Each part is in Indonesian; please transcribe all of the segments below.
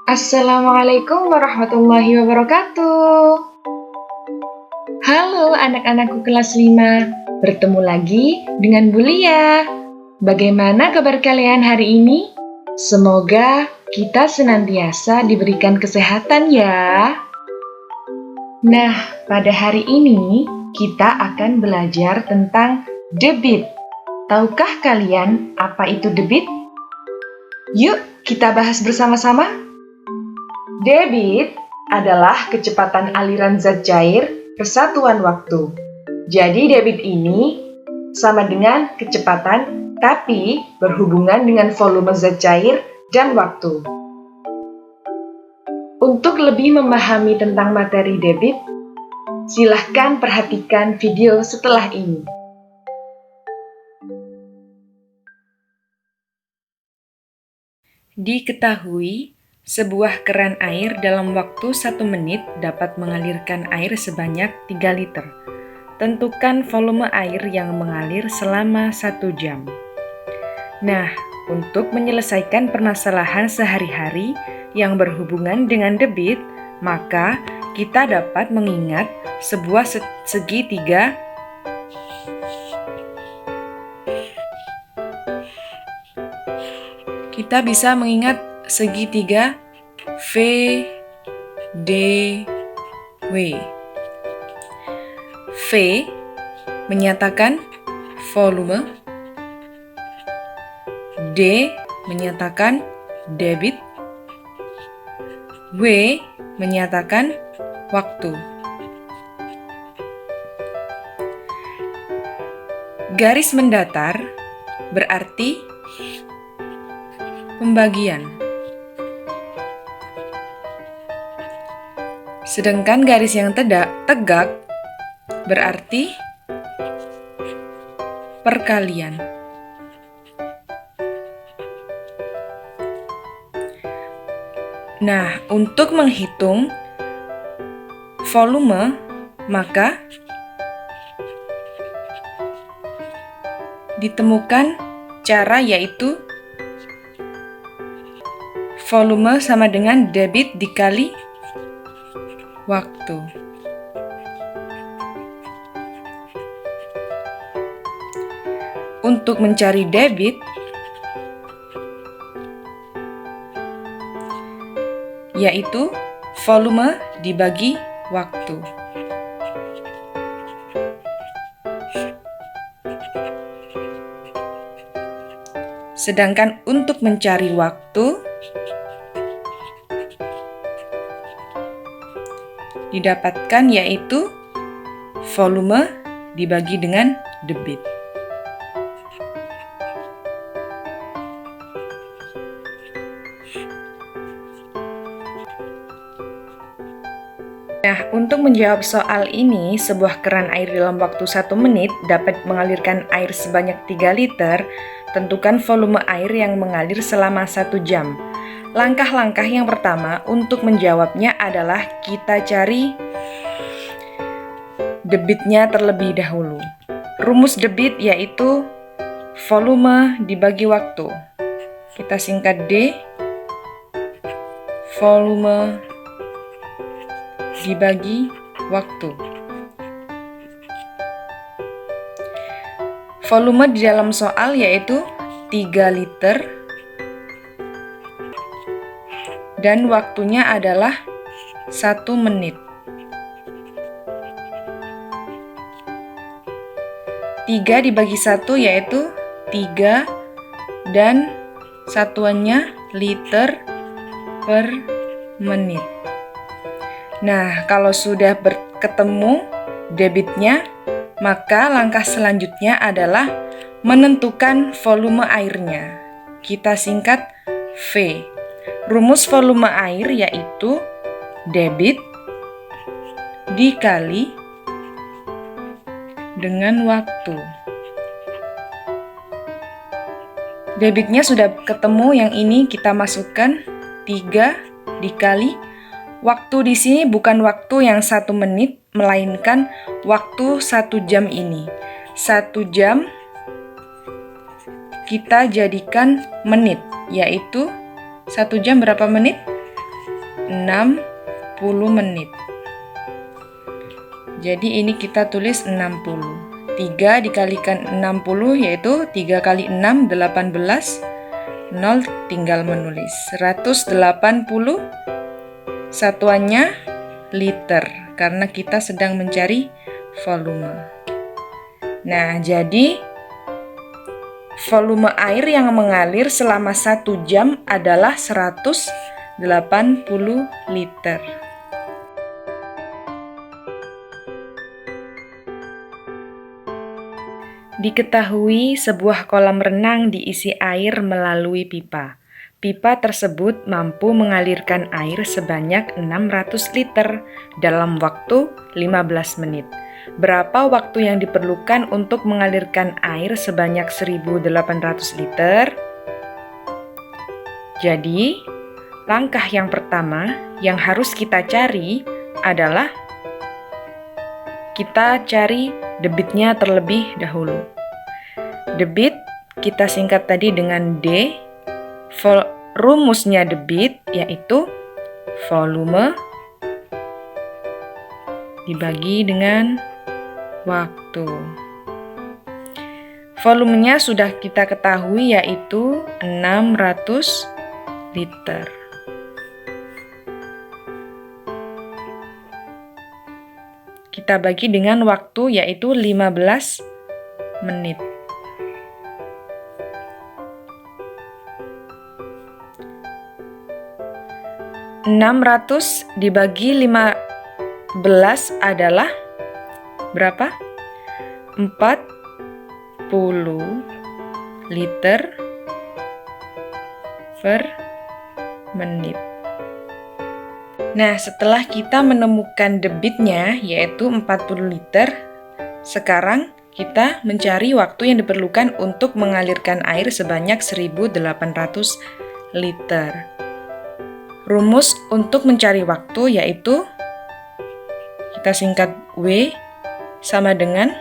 Assalamualaikum warahmatullahi wabarakatuh. Halo anak-anakku kelas 5, bertemu lagi dengan Bu Lia. Bagaimana kabar kalian hari ini? Semoga kita senantiasa diberikan kesehatan ya. Nah, pada hari ini kita akan belajar tentang debit. Tahukah kalian apa itu debit? Yuk kita bahas bersama-sama. Debit adalah kecepatan aliran zat cair persatuan waktu. Jadi debit ini sama dengan kecepatan tapi berhubungan dengan volume zat cair dan waktu. Untuk lebih memahami tentang materi debit, silahkan perhatikan video setelah ini. Diketahui, sebuah keran air dalam waktu 1 menit dapat mengalirkan air sebanyak 3 liter. Tentukan volume air yang mengalir selama 1 jam. Nah, untuk menyelesaikan permasalahan sehari-hari yang berhubungan dengan debit, maka kita dapat mengingat sebuah segitiga kita bisa mengingat segitiga VDW. V menyatakan volume, D menyatakan debit, W menyatakan waktu. Garis mendatar berarti pembagian. Sedangkan garis yang tegak berarti perkalian. Nah, untuk menghitung volume, maka ditemukan cara yaitu volume sama dengan debit dikali waktu. Untuk mencari debit, yaitu volume dibagi waktu. Sedangkan untuk mencari waktu, didapatkan yaitu volume dibagi dengan debit. Nah, untuk menjawab soal ini, sebuah keran air dalam waktu 1 menit dapat mengalirkan air sebanyak 3 liter. Tentukan volume air yang mengalir selama 1 jam. Langkah-langkah yang pertama untuk menjawabnya adalah kita cari debitnya terlebih dahulu. Rumus debit yaitu volume dibagi waktu. Kita singkat D, volume dibagi waktu. Volume di dalam soal yaitu 3 liter dan waktunya adalah 1 menit. 3 dibagi 1 yaitu 3 dan satuannya liter per menit. Nah, kalau sudah ketemu debitnya, maka langkah selanjutnya adalah menentukan volume airnya. Kita singkat V. Rumus volume air yaitu debit dikali dengan waktu. Debitnya sudah ketemu, yang ini kita masukkan 3 dikali waktu. Di sini bukan waktu yang 1 menit, melainkan waktu 1 jam ini. 1 jam kita jadikan menit, yaitu 1 jam berapa menit? 60 menit. Jadi ini kita tulis 60. 3 dikalikan 60 yaitu 3 kali 6 18. 0 tinggal menulis. 180 satuannya liter karena kita sedang mencari volume. Nah, jadi volume air yang mengalir selama 1 jam adalah 180 liter. Diketahui sebuah kolam renang diisi air melalui pipa. Pipa tersebut mampu mengalirkan air sebanyak 600 liter dalam waktu 15 menit. Berapa waktu yang diperlukan untuk mengalirkan air sebanyak 1.800 liter? Jadi, langkah yang pertama yang harus kita cari adalah kita cari debitnya terlebih dahulu. Debit kita singkat tadi dengan D. Rumusnya debit yaitu volume dibagi dengan waktu. Volumenya sudah kita ketahui yaitu 600 liter. Kita bagi dengan waktu yaitu 15 menit. 600 dibagi 15 adalah berapa? 40 liter per menit. Nah, setelah kita menemukan debitnya yaitu 40 liter, sekarang kita mencari waktu yang diperlukan untuk mengalirkan air sebanyak 1.800 liter. Rumus untuk mencari waktu yaitu kita singkat W sama dengan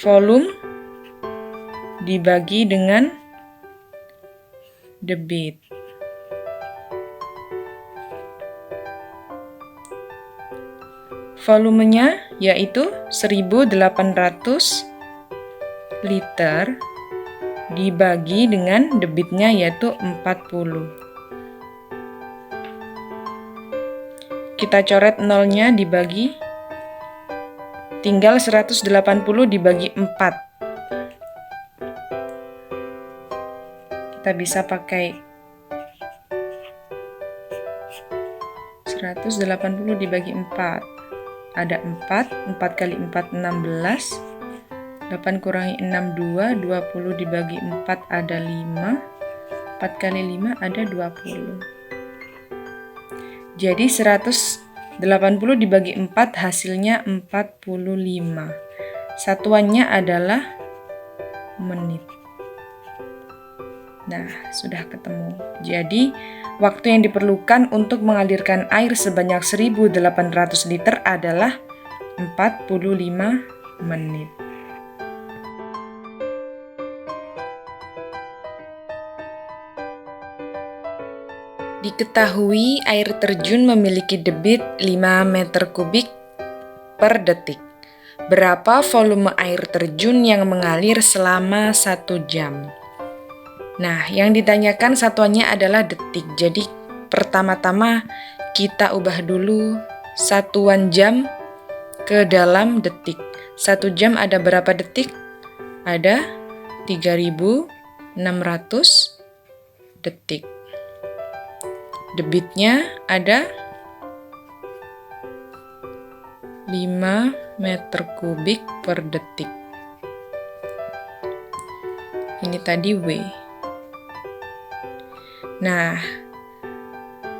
volume dibagi dengan debit. Volumenya yaitu 1.800 liter dibagi dengan debitnya yaitu 40. Kita coret nolnya dibagi, tinggal 180 dibagi 4. Kita bisa pakai 180 dibagi 4. Ada 4 kali 4 16, 8 kurangi 6 2, 20 dibagi 4 ada 5, 4 kali 5 ada 20. Jadi 180 dibagi 4 hasilnya 45. Satuannya adalah menit. Nah, sudah ketemu. Jadi, waktu yang diperlukan untuk mengalirkan air sebanyak 1.800 liter adalah 45 menit. Diketahui air terjun memiliki debit 5 meter kubik per detik. Berapa volume air terjun yang mengalir selama 1 jam? Nah, yang ditanyakan satuannya adalah detik. Jadi, pertama-tama kita ubah dulu satuan jam ke dalam detik. 1 jam ada berapa detik? Ada 3.600 detik. Debitnya ada 5 meter kubik per detik. Ini tadi W. Nah,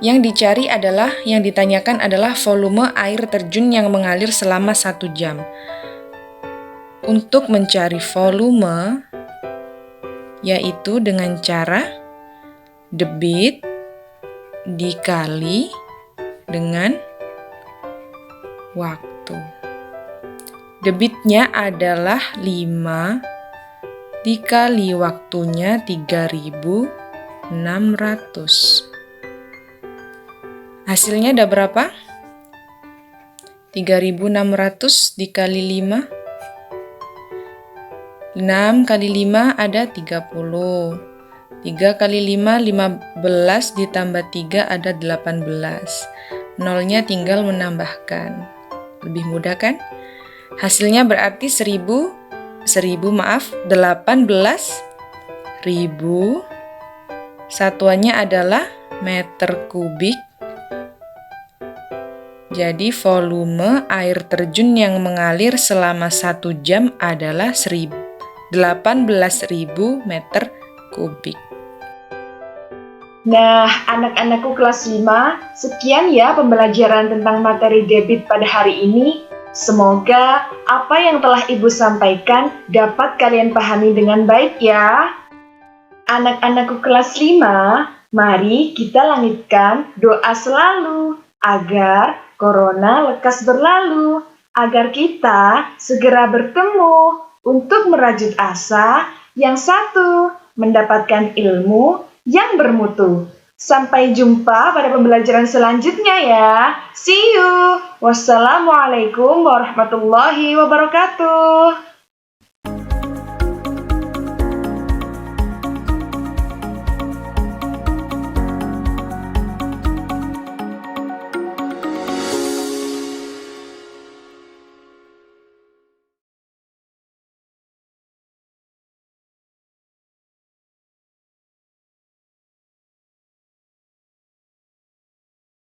yang dicari adalah, yang ditanyakan adalah volume air terjun yang mengalir selama 1 jam. Untuk mencari volume, yaitu dengan cara debit dikali dengan waktu. Debitnya adalah 5 dikali waktunya 3.600. Hasilnya ada berapa? 3.600 dikali 5. 6 kali 5 ada 30. 3 kali 5, 15 ditambah 3 ada 18. Nolnya tinggal menambahkan. Lebih mudah kan? Hasilnya berarti 18.000. Satuannya adalah meter kubik. Jadi volume air terjun yang mengalir selama 1 jam adalah 18.000 meter kubik. Nah, anak-anakku kelas 5, sekian ya pembelajaran tentang materi debit pada hari ini. Semoga apa yang telah Ibu sampaikan dapat kalian pahami dengan baik ya. Anak-anakku kelas 5, mari kita langitkan doa selalu agar corona lekas berlalu, agar kita segera bertemu untuk merajut asa yang satu, mendapatkan ilmu yang bermutu. Sampai jumpa pada pembelajaran selanjutnya ya. See you. Wassalamualaikum warahmatullahi wabarakatuh.